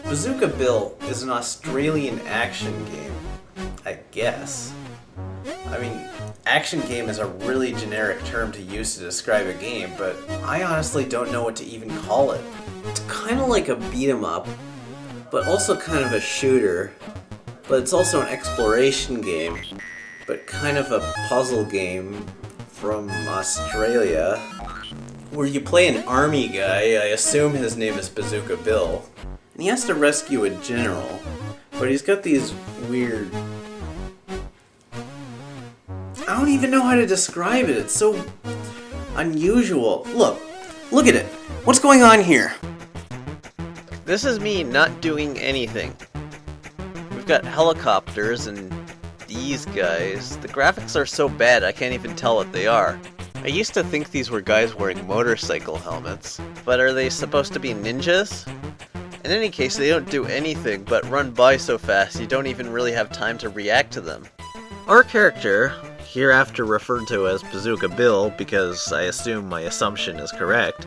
Bazooka Bill is an Australian action game, I guess. I mean, action game is a really generic term to use to describe a game, but I honestly don't know what to even call it. It's kind of like a beat 'em up, but also kind of a shooter. But it's also an exploration game, but kind of a puzzle game from Australia, where you play an army guy. I assume his name is Bazooka Bill, and he has to rescue a general, but he's got these weird... I don't even know how to describe it. It's so unusual. Look at it. What's going on here? This is me not doing anything. We've got helicopters and these guys. The graphics are so bad I can't even tell what they are. I used to think these were guys wearing motorcycle helmets, but are they supposed to be ninjas? In any case, they don't do anything but run by so fast you don't even really have time to react to them. Our character, hereafter referred to as Bazooka Bill because I assume my assumption is correct,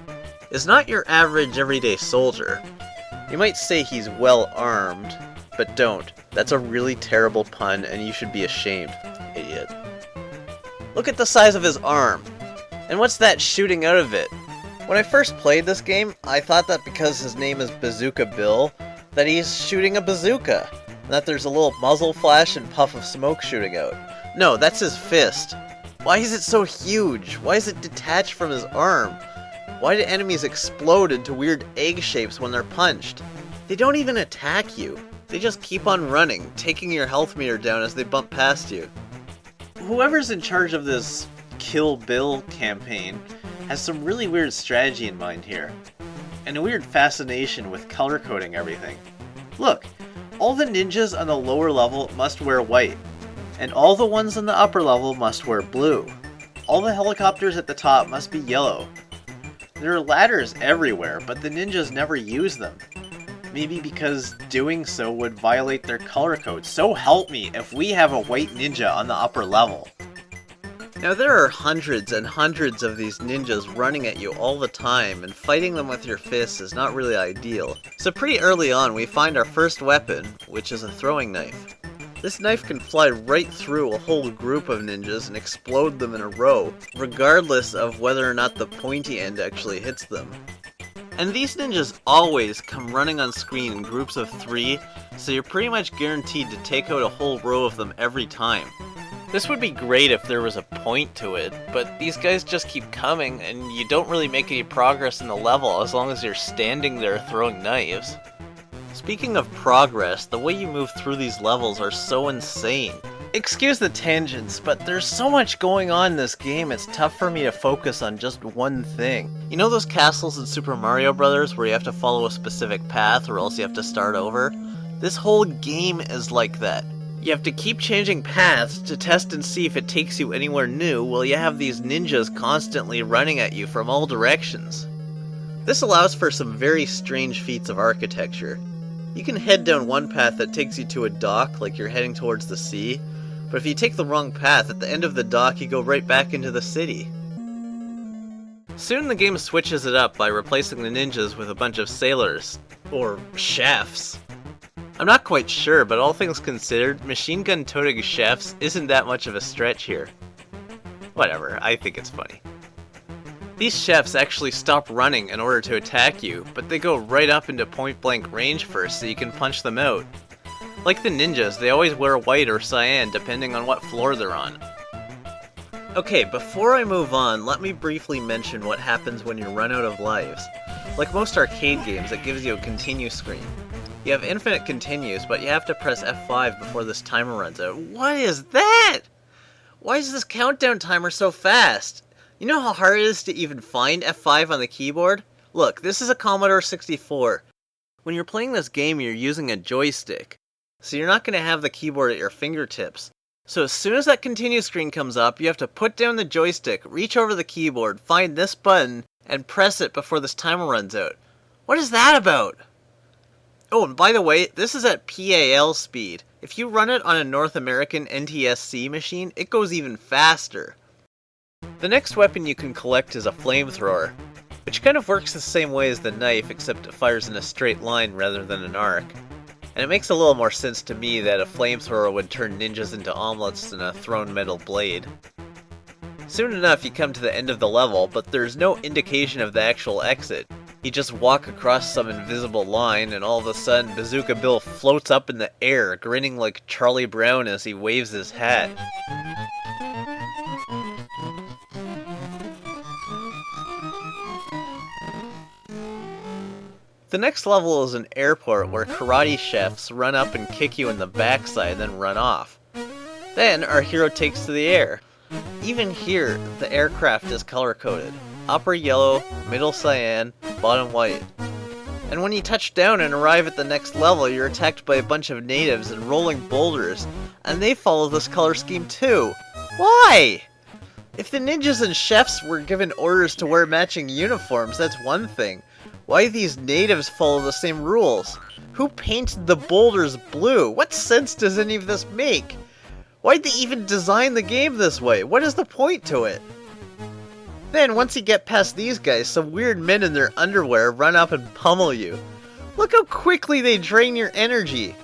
is not your average everyday soldier. You might say he's well armed, but don't. That's a really terrible pun and you should be ashamed, idiot. Look at the size of his arm. And what's that shooting out of it? When I first played this game, I thought that because his name is Bazooka Bill, that he's shooting a bazooka, and that there's a little muzzle flash and puff of smoke shooting out. No, that's his fist. Why is it so huge? Why is it detached from his arm? Why do enemies explode into weird egg shapes when they're punched? They don't even attack you. They just keep on running, taking your health meter down as they bump past you. Whoever's in charge of this Kill Bill campaign has some really weird strategy in mind here, and a weird fascination with color coding everything. Look, all the ninjas on the lower level must wear white, and all the ones on the upper level must wear blue. All the helicopters at the top must be yellow. There are ladders everywhere, but the ninjas never use them. Maybe because doing so would violate their color code. So help me if we have a white ninja on the upper level. Now there are hundreds and hundreds of these ninjas running at you all the time, and fighting them with your fists is not really ideal. So pretty early on we find our first weapon, which is a throwing knife. This knife can fly right through a whole group of ninjas and explode them in a row, regardless of whether or not the pointy end actually hits them. And these ninjas always come running on screen in groups of 3, so you're pretty much guaranteed to take out a whole row of them every time. This would be great if there was a point to it, but these guys just keep coming, and you don't really make any progress in the level as long as you're standing there throwing knives. Speaking of progress, the way you move through these levels are so insane. Excuse the tangents, but there's so much going on in this game, it's tough for me to focus on just one thing. You know those castles in Super Mario Bros. Where you have to follow a specific path or else you have to start over? This whole game is like that. You have to keep changing paths to test and see if it takes you anywhere new while you have these ninjas constantly running at you from all directions. This allows for some very strange feats of architecture. You can head down one path that takes you to a dock like you're heading towards the sea, but if you take the wrong path, at the end of the dock you go right back into the city. Soon the game switches it up by replacing the ninjas with a bunch of sailors, or chefs. I'm not quite sure, but all things considered, machine gun toting chefs isn't that much of a stretch here. Whatever, I think it's funny. These chefs actually stop running in order to attack you, but they go right up into point blank range first so you can punch them out. Like the ninjas, they always wear white or cyan depending on what floor they're on. Okay, before I move on, let me briefly mention what happens when you run out of lives. Like most arcade games, it gives you a continue screen. You have infinite continues, but you have to press F5 before this timer runs out. What is that? Why is this countdown timer so fast? You know how hard it is to even find F5 on the keyboard? Look, this is a Commodore 64. When you're playing this game, you're using a joystick, so you're not going to have the keyboard at your fingertips. So as soon as that continue screen comes up, you have to put down the joystick, reach over the keyboard, find this button, and press it before this timer runs out. What is that about? Oh, and by the way, this is at PAL speed. If you run it on a North American NTSC machine, it goes even faster. The next weapon you can collect is a flamethrower. which kind of works the same way as the knife, except it fires in a straight line rather than an arc. And it makes a little more sense to me that a flamethrower would turn ninjas into omelets than a thrown metal blade. Soon enough you come to the end of the level, but there's no indication of the actual exit. You just walk across some invisible line, and all of a sudden Bazooka Bill floats up in the air, grinning like Charlie Brown as he waves his hat. The next level is an airport where karate chefs run up and kick you in the backside, then run off. Then our hero takes to the air. Even here, the aircraft is color-coded. Upper yellow, middle cyan, bottom white. And when you touch down and arrive at the next level, you're attacked by a bunch of natives and rolling boulders, and they follow this color scheme too. Why? If the ninjas and chefs were given orders to wear matching uniforms, that's one thing. Why these natives follow the same rules? Who painted the boulders blue? What sense does any of this make? Why'd they even design the game this way? What is the point to it? Then, once you get past these guys, some weird men in their underwear run up and pummel you. Look how quickly they drain your energy.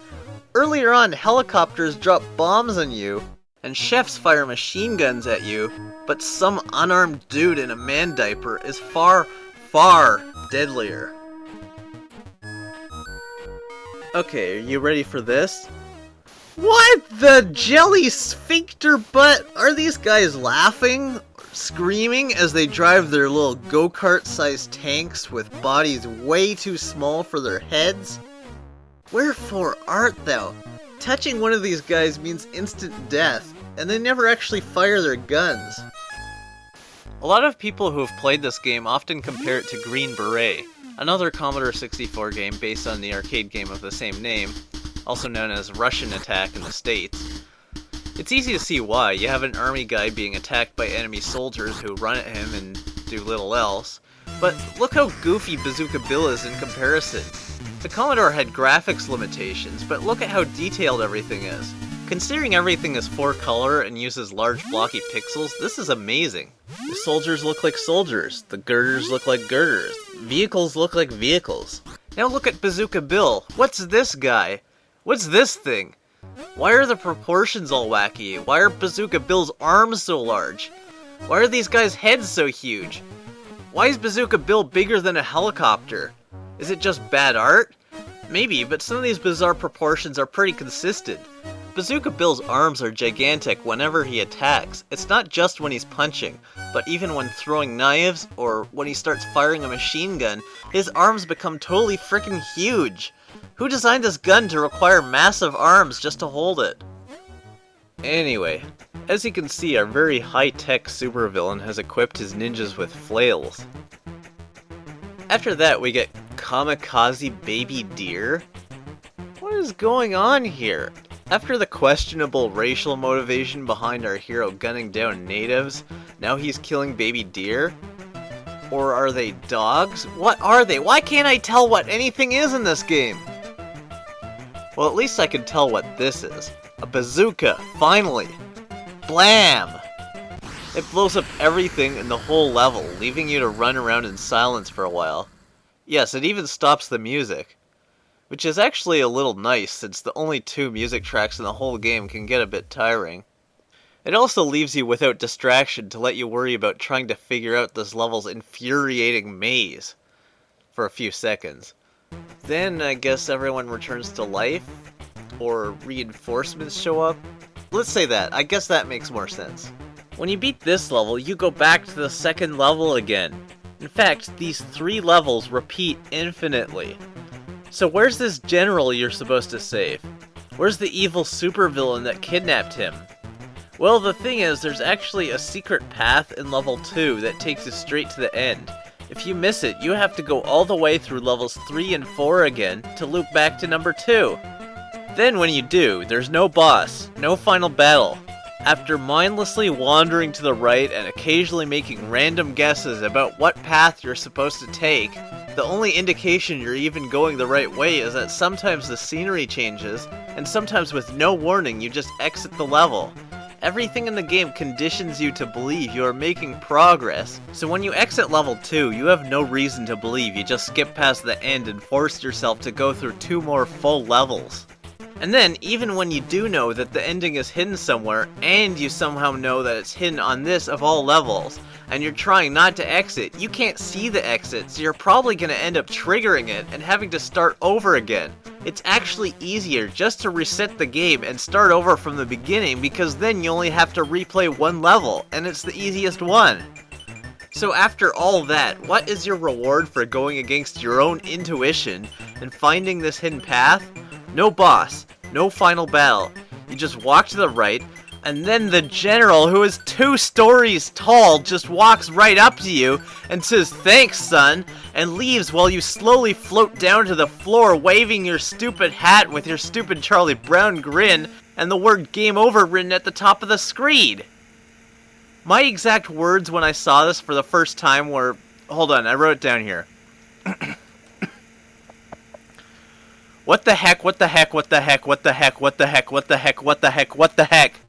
Earlier on, helicopters drop bombs on you, and chefs fire machine guns at you, but some unarmed dude in a man diaper is far deadlier. Okay, are you ready for this? What the jelly sphincter butt? Are these guys laughing? Screaming as they drive their little go-kart sized tanks with bodies way too small for their heads? Wherefore art thou? Touching one of these guys means instant death, and they never actually fire their guns. A lot of people who have played this game often compare it to Green Beret, another Commodore 64 game based on the arcade game of the same name, also known as Russian Attack in the States. It's easy to see why. You have an army guy being attacked by enemy soldiers who run at him and do little else. But look how goofy Bazooka Bill is in comparison. The Commodore had graphics limitations, but look at how detailed everything is. Considering everything is 4-color and uses large blocky pixels, this is amazing. The soldiers look like soldiers, the girders look like girders, vehicles look like vehicles. Now look at Bazooka Bill. What's this guy? What's this thing? Why are the proportions all wacky? Why are Bazooka Bill's arms so large? Why are these guys' heads so huge? Why is Bazooka Bill bigger than a helicopter? Is it just bad art? Maybe, but some of these bizarre proportions are pretty consistent. Bazooka Bill's arms are gigantic whenever he attacks. It's not just when he's punching, but even when throwing knives or when he starts firing a machine gun, his arms become totally freaking huge. Who designed this gun to require massive arms just to hold it? Anyway, as you can see, our very high-tech supervillain has equipped his ninjas with flails. After that, we get Kamikaze Baby Deer? What is going on here? After the questionable racial motivation behind our hero gunning down natives, now he's killing baby deer? Or are they dogs? What are they? Why can't I tell what anything is in this game? Well, at least I can tell what this is. A bazooka, finally! Blam! It blows up everything in the whole level, leaving you to run around in silence for a while. Yes, it even stops the music. Which is actually a little nice, since the only 2 music tracks in the whole game can get a bit tiring. It also leaves you without distraction to let you worry about trying to figure out this level's infuriating maze for a few seconds. Then I guess everyone returns to life? Or reinforcements show up? Let's say that. I guess that makes more sense. When you beat this level, you go back to the second level again. In fact, these 3 levels repeat infinitely. So where's this general you're supposed to save? Where's the evil supervillain that kidnapped him? Well, the thing is, there's actually a secret path in level 2 that takes you straight to the end. If you miss it, you have to go all the way through levels 3 and 4 again to loop back to number 2. Then when you do, there's no boss, no final battle. After mindlessly wandering to the right and occasionally making random guesses about what path you're supposed to take, the only indication you're even going the right way is that sometimes the scenery changes, and sometimes with no warning you just exit the level. everything in the game conditions you to believe you are making progress. So when you exit level 2, you have no reason to believe you just skip past the end and forced yourself to go through 2 more full levels. And then, even when you do know that the ending is hidden somewhere, and you somehow know that it's hidden on this of all levels, and you're trying not to exit, you can't see the exit, so you're probably going to end up triggering it and having to start over again. It's actually easier just to reset the game and start over from the beginning, because then you only have to replay 1 level, and it's the easiest one. So after all that, what is your reward for going against your own intuition and finding this hidden path? No boss, no final battle. You just walk to the right, and then the general, who is 2 stories tall, just walks right up to you and says, "Thanks, son," and leaves while you slowly float down to the floor, waving your stupid hat with your stupid Charlie Brown grin and the word "Game Over" written at the top of the screen. My exact words when I saw this for the first time were... Hold on, I wrote it down here. What the heck, what the heck, what the heck, what the heck, what the heck, what the heck, what the heck, what the heck?